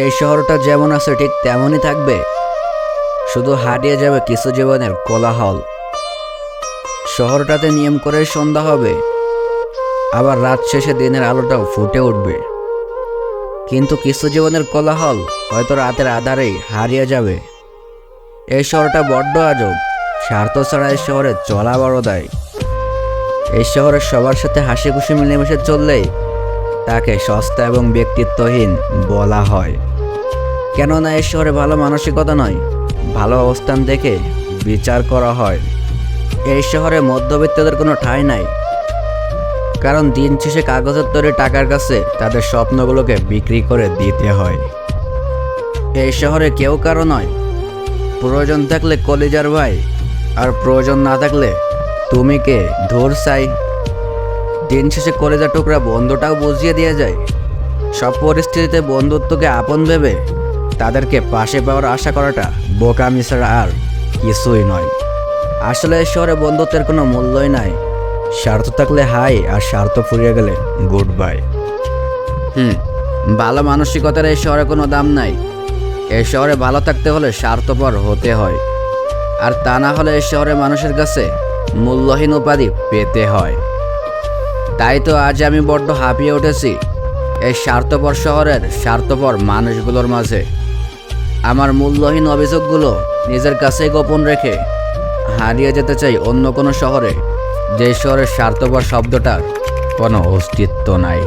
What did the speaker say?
এই শহরটা যেমন আছে ঠিক তেমনই থাকবে, শুধু হারিয়ে যাবে কিছু জীবনের কোলাহল। শহরটাতে নিয়ম করে সন্ধ্যা হবে, আবার রাত শেষে দিনের আলোটাও ফুটে উঠবে। কিন্তু কিছু জীবনের কোলাহল হয়তো রাতের আধারেই হারিয়ে যাবে। এই শহরটা বড্ড আজব, স্বার্থ ছাড়া এই শহরে চলা বড় দায়। এই শহরের সবার সাথে হাসি খুশি মিলেমিশে চললেই তাকে সস্তা এবং ব্যক্তিত্বহীন বলা হয়। কেননা এই শহরে ভালো মানসিকতা নয়, ভালো অবস্থান দেখে বিচার করা হয়। এই শহরে মধ্যবিত্তদের কোনো ঠাঁই নাই, কারণ দিন শেষে কাগজের তৈরি টাকার কাছে তাদের স্বপ্নগুলোকে বিক্রি করে দিতে হয়। এই শহরে কেউ কারো নয়, প্রয়োজন থাকলে কলিজার ভাই, আর প্রয়োজন না থাকলে তুমি কে, ধুর চাই। দিন শেষে কলিজার টুকরা বন্ধুটাও বুঝিয়ে দিয়ে যায়। সব পরিস্থিতিতে বন্ধুত্বকে আপন ভেবে তাদেরকে পাশে পাওয়ার আশা করাটা বোকামি ছাড়া আর কিছুই নয়। আসলে এই শহরে বন্ধুত্বের কোনো মূল্যই নাই। স্বার্থ থাকলে হাই, আর স্বার্থ ফুরিয়ে গেলে গুড বাই। ভালো মানসিকতার এই শহরে কোনো দাম নাই। এই শহরে ভালো থাকতে হলে স্বার্থপর হতে হয়, আর তা না হলে এই শহরের মানুষের কাছে মূল্যহীন উপাধি পেতে হয়। তাই তো আজ আমি বড্ড হাঁপিয়ে উঠেছি এই স্বার্থপর শহরের স্বার্থপর মানুষগুলোর মাঝে। আমার মূল্যহীন অভিযোগগুলো নিজের কাছেই গোপন রেখে হারিয়ে যেতে চাই অন্য কোনো শহরে, যে শহরের স্বার্থপর শব্দটার কোনো অস্তিত্ব নাই।